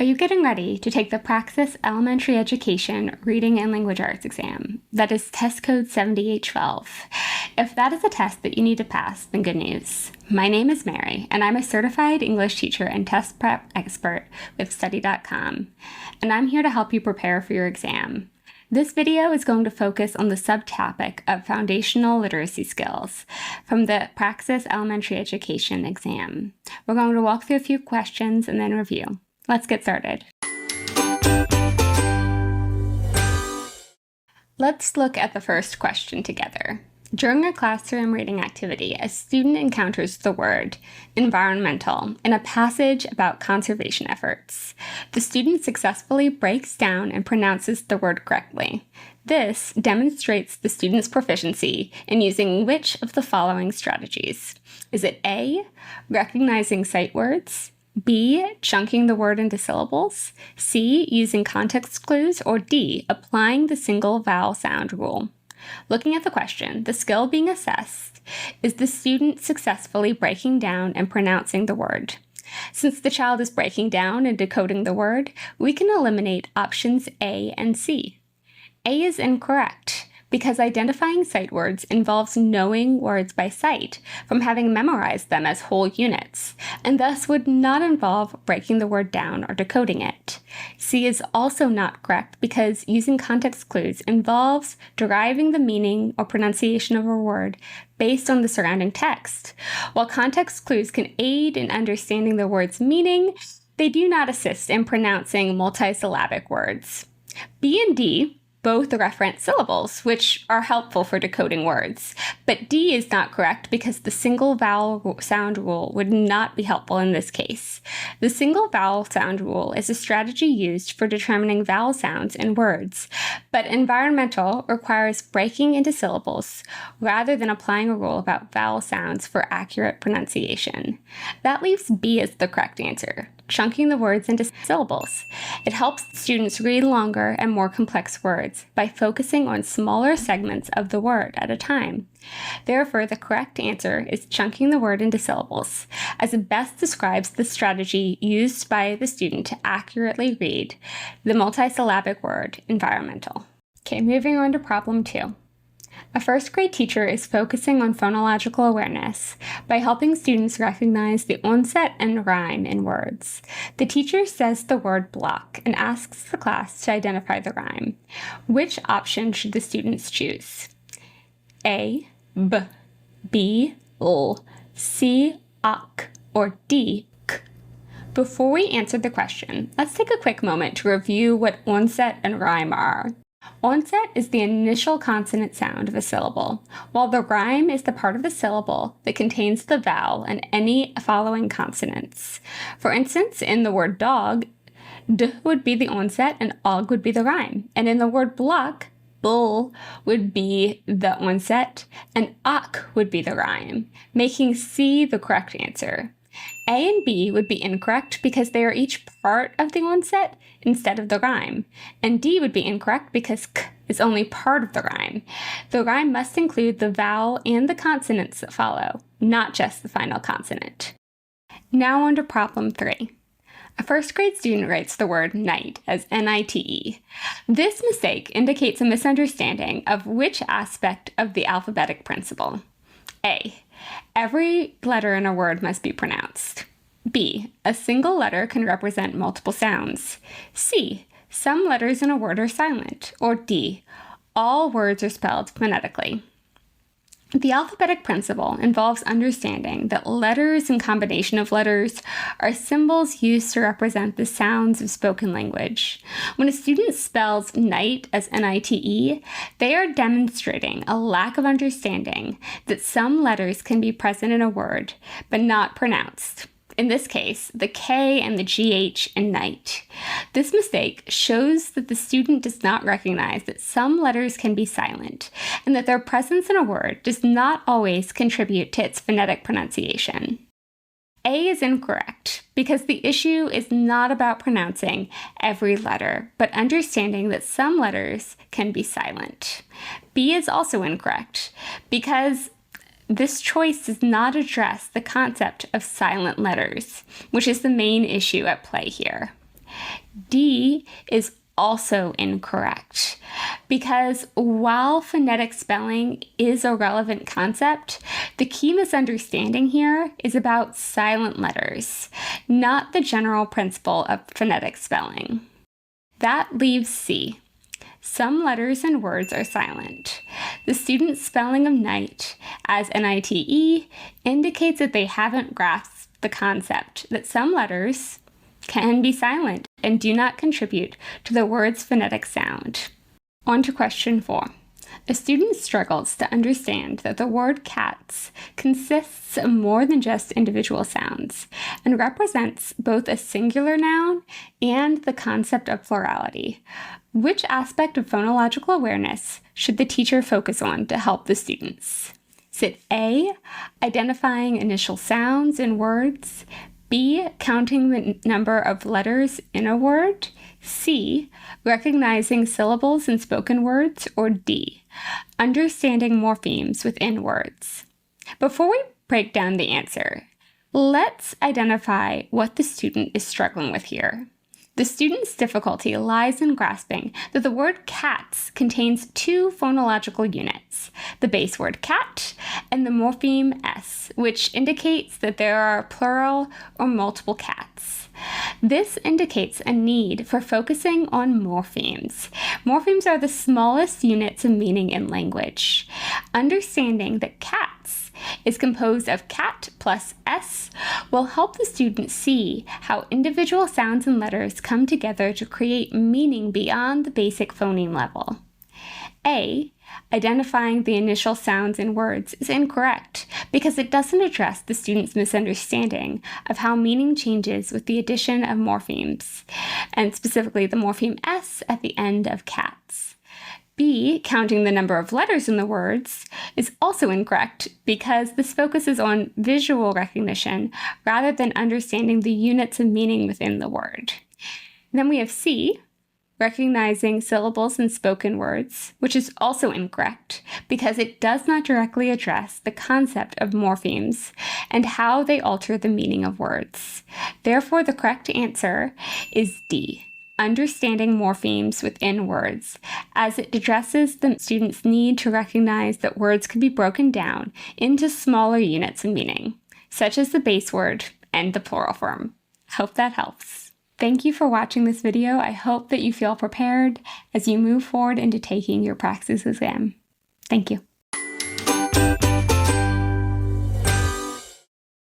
Are you getting ready to take the Praxis Elementary Education Reading and Language Arts exam? That is test code 7812. If that is a test that you need to pass, then good news. My name is Mary, and I'm a certified English teacher and test prep expert with Study.com, and I'm here to help you prepare for your exam. This video is going to focus on the subtopic of foundational literacy skills from the Praxis Elementary Education exam. We're going to walk through a few questions and then review. Let's get started. Let's look at the first question together. During a classroom reading activity, a student encounters the word environmental in a passage about conservation efforts. The student successfully breaks down and pronounces the word correctly. This demonstrates the student's proficiency in using which of the following strategies? Is it A, recognizing sight words, B, chunking the word into syllables, C, using context clues, or D, applying the single vowel sound rule? Looking at the question, the skill being assessed is the student successfully breaking down and pronouncing the word. Since the child is breaking down and decoding the word, we can eliminate options A and C. A is incorrect, because identifying sight words involves knowing words by sight from having memorized them as whole units, and thus would not involve breaking the word down or decoding it. C is also not correct because using context clues involves deriving the meaning or pronunciation of a word based on the surrounding text. While context clues can aid in understanding the word's meaning, they do not assist in pronouncing multisyllabic words. B and D both reference syllables, which are helpful for decoding words. But D is not correct because the single vowel sound rule would not be helpful in this case. The single vowel sound rule is a strategy used for determining vowel sounds in words, but environmental requires breaking into syllables rather than applying a rule about vowel sounds for accurate pronunciation. That leaves B as the correct answer, chunking the words into syllables. It helps students read longer and more complex words by focusing on smaller segments of the word at a time. Therefore, the correct answer is chunking the word into syllables, as it best describes the strategy used by the student to accurately read the multisyllabic word environmental. Okay, moving on to problem 2. A first grade teacher is focusing on phonological awareness by helping students recognize the onset and rhyme in words. The teacher says the word block and asks the class to identify the rhyme. Which option should the students choose? A, B, B, L, C, ok, or D, k? Before we answer the question, let's take a quick moment to review what onset and rhyme are. Onset is the initial consonant sound of a syllable, while the rhyme is the part of the syllable that contains the vowel and any following consonants. For instance, in the word dog, D would be the onset and Og would be the rhyme. And in the word block, bull would be the onset and ok would be the rhyme, making C the correct answer. A and B would be incorrect because they are each part of the onset instead of the rhyme, and D would be incorrect because k is only part of the rhyme. The rhyme must include the vowel and the consonants that follow, not just the final consonant. Now on to problem 3. A first grade student writes the word night as N-I-T-E. This mistake indicates a misunderstanding of which aspect of the alphabetic principle. A, every letter in a word must be pronounced. B, a single letter can represent multiple sounds. C, some letters in a word are silent. Or D, all words are spelled phonetically. The alphabetic principle involves understanding that letters and combination of letters are symbols used to represent the sounds of spoken language. When a student spells night as N-I-T-E, they are demonstrating a lack of understanding that some letters can be present in a word, but not pronounced. In this case, the K and the GH in night. This mistake shows that the student does not recognize that some letters can be silent, and that their presence in a word does not always contribute to its phonetic pronunciation. A is incorrect because the issue is not about pronouncing every letter, but understanding that some letters can be silent. B is also incorrect because this choice does not address the concept of silent letters, which is the main issue at play here. D is also incorrect, because while phonetic spelling is a relevant concept, the key misunderstanding here is about silent letters, not the general principle of phonetic spelling. That leaves C. Some letters and words are silent. The student's spelling of night as NITE indicates that they haven't grasped the concept that some letters can be silent and do not contribute to the word's phonetic sound. On to question 4. A student struggles to understand that the word cats consists of more than just individual sounds and represents both a singular noun and the concept of plurality. Which aspect of phonological awareness should the teacher focus on to help the students? Is it A, identifying initial sounds in words, B, counting the number of letters in a word, C, recognizing syllables in spoken words, or D, understanding morphemes within words? Before we break down the answer, let's identify what the student is struggling with here. The student's difficulty lies in grasping that the word cats contains two phonological units, the base word cat and the morpheme s, which indicates that there are plural or multiple cats. This indicates a need for focusing on morphemes. Morphemes are the smallest units of meaning in language. Understanding that cats is composed of cat plus s will help the student see how individual sounds and letters come together to create meaning beyond the basic phoneme level. A, identifying the initial sounds in words, is incorrect because it doesn't address the student's misunderstanding of how meaning changes with the addition of morphemes, and specifically the morpheme s at the end of cats. B, counting the number of letters in the words, is also incorrect because this focuses on visual recognition rather than understanding the units of meaning within the word. Then we have C, recognizing syllables in spoken words, which is also incorrect because it does not directly address the concept of morphemes and how they alter the meaning of words. Therefore, the correct answer is D, understanding morphemes within words, as it addresses the student's need to recognize that words can be broken down into smaller units of meaning, such as the base word and the plural form. Hope that helps. Thank you for watching this video. I hope that you feel prepared as you move forward into taking your Praxis exam. Thank you.